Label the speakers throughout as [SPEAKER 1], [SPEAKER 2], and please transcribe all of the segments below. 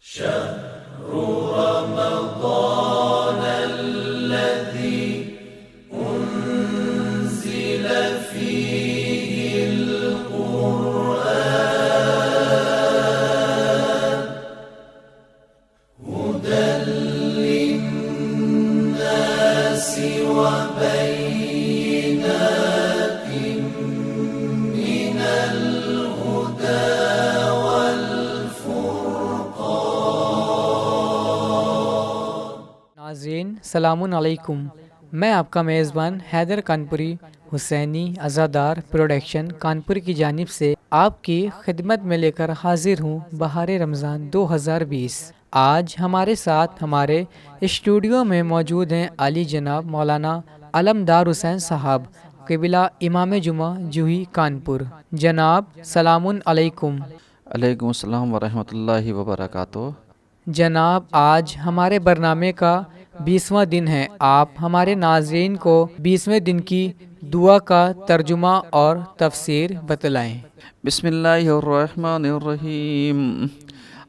[SPEAKER 1] شهر رمضان الذي أنزل فيه القرآن هدى للناس وبينات من الهدى
[SPEAKER 2] ناظرین سلام علیکم، میں آپ کا میزبان حیدر کانپوری حسینی عزادار پروڈکشن کانپور کی جانب سے آپ کی خدمت میں لے کر حاضر ہوں بہار رمضان 2020۔ آج ہمارے ساتھ ہمارے اسٹوڈیو میں موجود ہیں علی جناب مولانا علمدار حسین صاحب قبلہ امام جمعہ جوہی کانپور۔ جناب سلام علیکم۔
[SPEAKER 3] علیکم السلام ورحمۃ اللہ وبرکاتہ۔
[SPEAKER 2] جناب آج ہمارے برنامے کا 20واں دن ہے، آپ ہمارے ناظرین کو 20ویں دن کی دعا کا ترجمہ اور تفسیر بتلائیں۔
[SPEAKER 3] بسم اللہ الرحمن الرحیم۔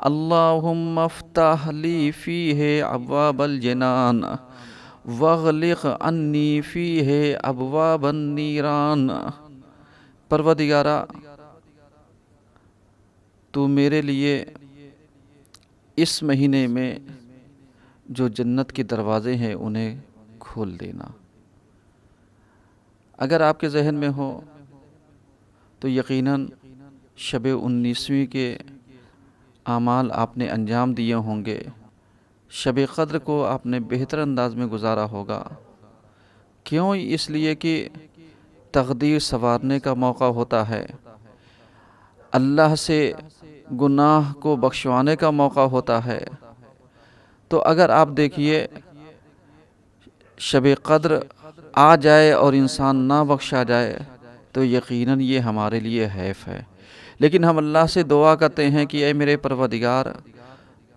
[SPEAKER 3] اللہم افتح لی فیہ ابواب الجنان واغلق عنی فیہ ابواب النیران۔ پروردگارا، تو میرے لیے اس مہینے میں جو جنت کے دروازے ہیں انہیں کھول دینا۔ اگر آپ کے ذہن میں ہو تو یقیناً شب 19ویں کے اعمال آپ نے انجام دیے ہوں گے، شب قدر کو آپ نے بہتر انداز میں گزارا ہوگا۔ کیوں؟ اس لیے کہ تقدیر سنوارنے کا موقع ہوتا ہے، اللہ سے گناہ کو بخشوانے کا موقع ہوتا ہے۔ تو اگر آپ دیکھیے شب قدر آ جائے اور انسان نہ بخشا جائے تو یقیناً یہ ہمارے لیے حیف ہے۔ لیکن ہم اللہ سے دعا کرتے ہیں کہ اے میرے پروردگار،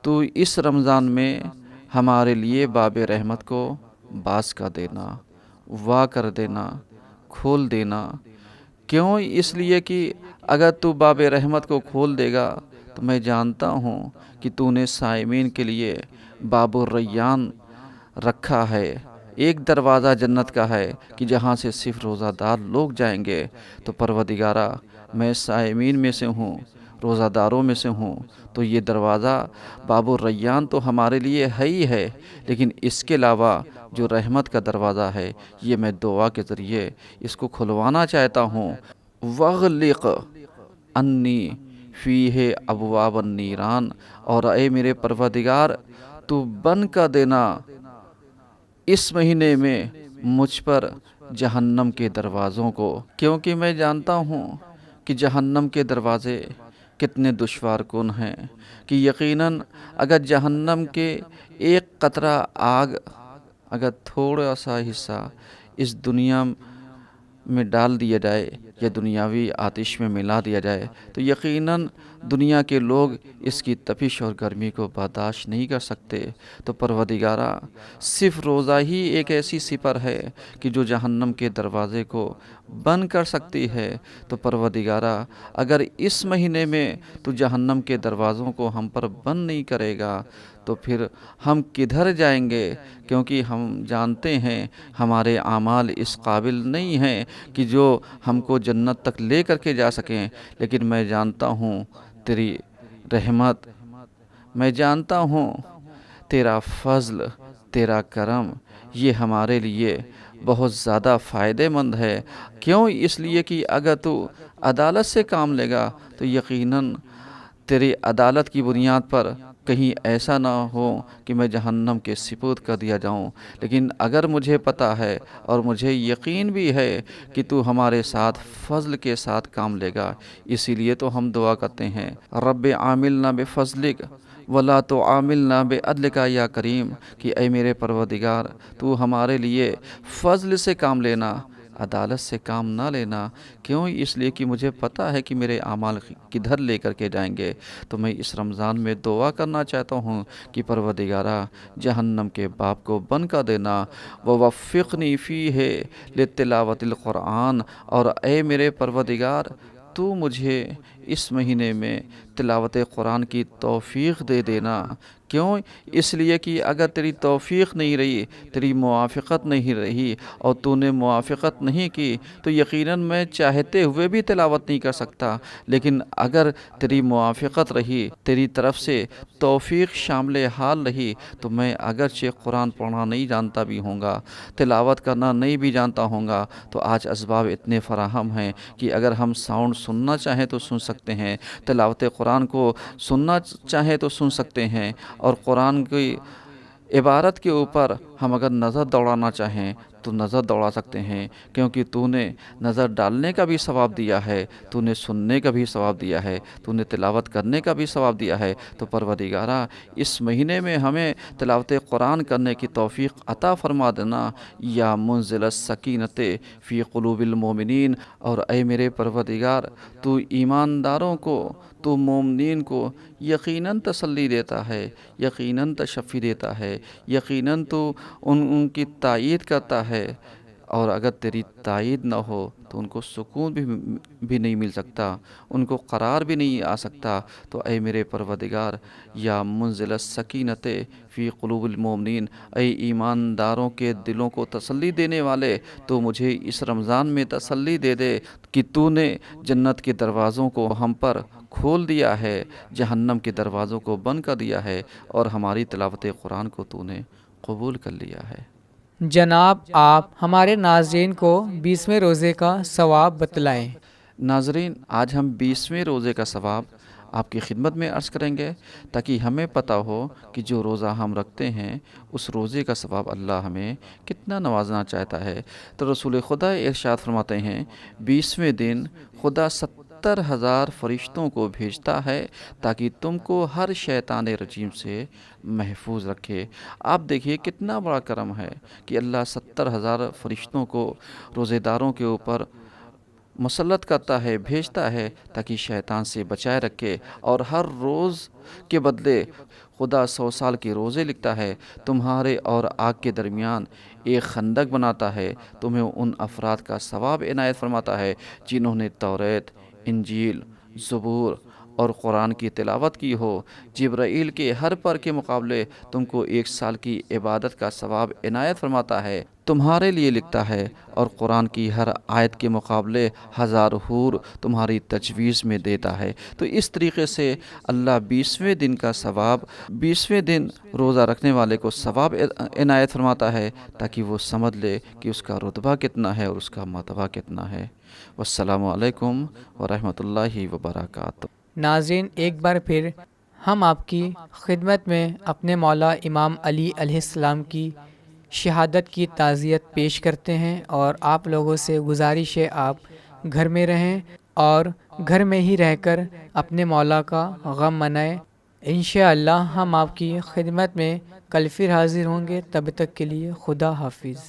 [SPEAKER 3] تو اس رمضان میں ہمارے لیے باب رحمت کو باز کر دینا، وا کر دینا، کھول دینا۔ کیوں؟ اس لیے کہ اگر تو باب رحمت کو کھول دے گا تو میں جانتا ہوں کہ تو نے صائمین کے لیے باب الریان رکھا ہے، ایک دروازہ جنت کا ہے کہ جہاں سے صرف روزہ دار لوگ جائیں گے۔ تو پروردگارا، میں صائمین میں سے ہوں، روزہ داروں میں سے ہوں، تو یہ دروازہ باب الریان تو ہمارے لیے ہے ہی ہے، لیکن اس کے علاوہ جو رحمت کا دروازہ ہے یہ میں دعا کے ذریعے اس کو کھلوانا چاہتا ہوں۔ وَغْلِقْ انی فیہ ابواب النیران، اور اے میرے پروردگار تو بند کر دینا اس مہینے میں مجھ پر جہنم کے دروازوں کو، کیونکہ میں جانتا ہوں کہ جہنم کے دروازے کتنے دشوار کن ہیں، کہ یقیناً اگر جہنم کے ایک قطرہ آگ، اگر تھوڑا سا حصہ اس دنیا میں ڈال دیا جائے یا دنیاوی آتش میں ملا دیا جائے تو یقیناً دنیا کے لوگ اس کی تپش اور گرمی کو برداشت نہیں کر سکتے۔ تو پروردگارا، صرف روزہ ہی ایک ایسی سپر ہے کہ جو جہنم کے دروازے کو بند کر سکتی ہے۔ تو پروردگارا، اگر اس مہینے میں تو جہنم کے دروازوں کو ہم پر بند نہیں کرے گا تو پھر ہم کدھر جائیں گے؟ کیونکہ ہم جانتے ہیں ہمارے اعمال اس قابل نہیں ہیں کہ جو ہم کو جنت تک لے کر کے جا سکیں، لیکن میں جانتا ہوں تیری رحمت، میں جانتا ہوں تیرا فضل، تیرا کرم، یہ ہمارے لیے بہت زیادہ فائدہ مند ہے۔ کیوں؟ اس لیے کہ اگر تو عدالت سے کام لے گا تو یقیناً تیری عدالت کی بنیاد پر کہیں ایسا نہ ہو کہ میں جہنم کے سپرد کر دیا جاؤں۔ لیکن اگر مجھے پتہ ہے اور مجھے یقین بھی ہے کہ تو ہمارے ساتھ فضل کے ساتھ کام لے گا، اسی لیے تو ہم دعا کرتے ہیں رب عاملنا بفضلک ولا تعاملنا بعدلک یا کریم، کہ اے میرے پروردگار تو ہمارے لیے فضل سے کام لینا، عدالت سے کام نہ لینا۔ کیوں؟ اس لیے کہ مجھے پتہ ہے کہ میرے اعمال کدھر لے کر کے جائیں گے۔ تو میں اس رمضان میں دعا کرنا چاہتا ہوں کہ پروردگارا، جہنم کے باب کو بند کر دینا، ووفقنی فیہ لتلاوت القرآن، اور اے میرے پروردگار تو مجھے اس مہینے میں تلاوت قرآن کی توفیق دے دینا۔ کیوں؟ اس لیے کہ اگر تیری توفیق نہیں رہی، تیری موافقت نہیں رہی اور تو نے موافقت نہیں کی تو یقیناً میں چاہتے ہوئے بھی تلاوت نہیں کر سکتا، لیکن اگر تیری موافقت رہی، تیری طرف سے توفیق شامل حال رہی تو میں اگرچہ قرآن پڑھنا نہیں جانتا بھی ہوں گا، تلاوت کرنا نہیں بھی جانتا ہوں گا، تو آج اسباب اتنے فراہم ہیں کہ اگر ہم ساؤنڈ سننا چاہیں تو سن سکتے ہیں، تلاوت قرآن کو سننا چاہیں تو سن سکتے ہیں، اور قرآن کی عبارت کے اوپر ہم اگر نظر دوڑانا چاہیں تو نظر دوڑا سکتے ہیں، کیونکہ تو نے نظر ڈالنے کا بھی ثواب دیا ہے، تو نے سننے کا بھی ثواب دیا ہے، تو نے تلاوت کرنے کا بھی ثواب دیا ہے۔ تو پروردگارہ اس مہینے میں ہمیں تلاوت قرآن کرنے کی توفیق عطا فرما دینا، یا منزل السکینۃ فی قلوب المومنین، اور اے میرے پروردگار تو ایمانداروں کو، تو مومنین کو یقیناً تسلی دیتا ہے، یقیناً تشفی دیتا ہے، یقیناً تو ان کی تائید کرتا ہے، اور اگر تیری تائید نہ ہو تو ان کو سکون بھی نہیں مل سکتا، ان کو قرار بھی نہیں آ سکتا۔ تو اے میرے پروردگار یا منزل السکینۃ فی قلوب المومنین، اے ایمانداروں کے دلوں کو تسلی دینے والے، تو مجھے اس رمضان میں تسلی دے دے کہ تو نے جنت کے دروازوں کو ہم پر کھول دیا ہے، جہنم کے دروازوں کو بند کر دیا ہے، اور ہماری تلاوت قرآن کو تو نے قبول کر لیا ہے۔
[SPEAKER 2] جناب آپ ہمارے ناظرین کو 20ویں روزے کا ثواب بتلائیں۔
[SPEAKER 3] ناظرین، آج ہم 20ویں روزے کا ثواب آپ کی خدمت میں عرض کریں گے، تاکہ ہمیں پتہ ہو کہ جو روزہ ہم رکھتے ہیں اس روزے کا ثواب اللہ ہمیں کتنا نوازنا چاہتا ہے۔ تو رسول خدا ارشاد فرماتے ہیں 20ویں دن خدا 70,000 فرشتوں کو بھیجتا ہے تاکہ تم کو ہر شیطان رجیم سے محفوظ رکھے۔ آپ دیکھیے کتنا بڑا کرم ہے کہ اللہ 70,000 فرشتوں کو روزے داروں کے اوپر مسلط کرتا ہے، بھیجتا ہے تاکہ شیطان سے بچائے رکھے، اور ہر روز کے بدلے خدا 100 سال کے روزے لکھتا ہے، تمہارے اور آگ کے درمیان ایک خندق بناتا ہے، تمہیں ان افراد کا ثواب عنایت فرماتا ہے جنہوں نے توریت، انجیل، زبور اور قرآن کی تلاوت کی ہو۔ جبرائیل کے ہر پر کے مقابلے تم کو 1 سال کی عبادت کا ثواب عنایت فرماتا ہے، تمہارے لیے لکھتا ہے، اور قرآن کی ہر آیت کے مقابلے 1000 حور تمہاری تجویز میں دیتا ہے۔ تو اس طریقے سے اللہ 20ویں دن کا ثواب، 20ویں دن روزہ رکھنے والے کو ثواب عنایت فرماتا ہے تاکہ وہ سمجھ لے کہ اس کا رتبہ کتنا ہے اور اس کا مرتبہ کتنا ہے۔ والسلام علیکم ورحمۃ اللہ وبرکاتہ۔
[SPEAKER 2] ناظرین، ایک بار پھر ہم آپ کی خدمت میں اپنے مولا امام علی علیہ السلام کی شہادت کی تعزیت پیش کرتے ہیں، اور آپ لوگوں سے گزارش ہے آپ گھر میں رہیں اور گھر میں ہی رہ کر اپنے مولا کا غم منائیں۔ انشاءاللہ ہم آپ کی خدمت میں کل پھر حاضر ہوں گے، تب تک کے لیے خدا حافظ۔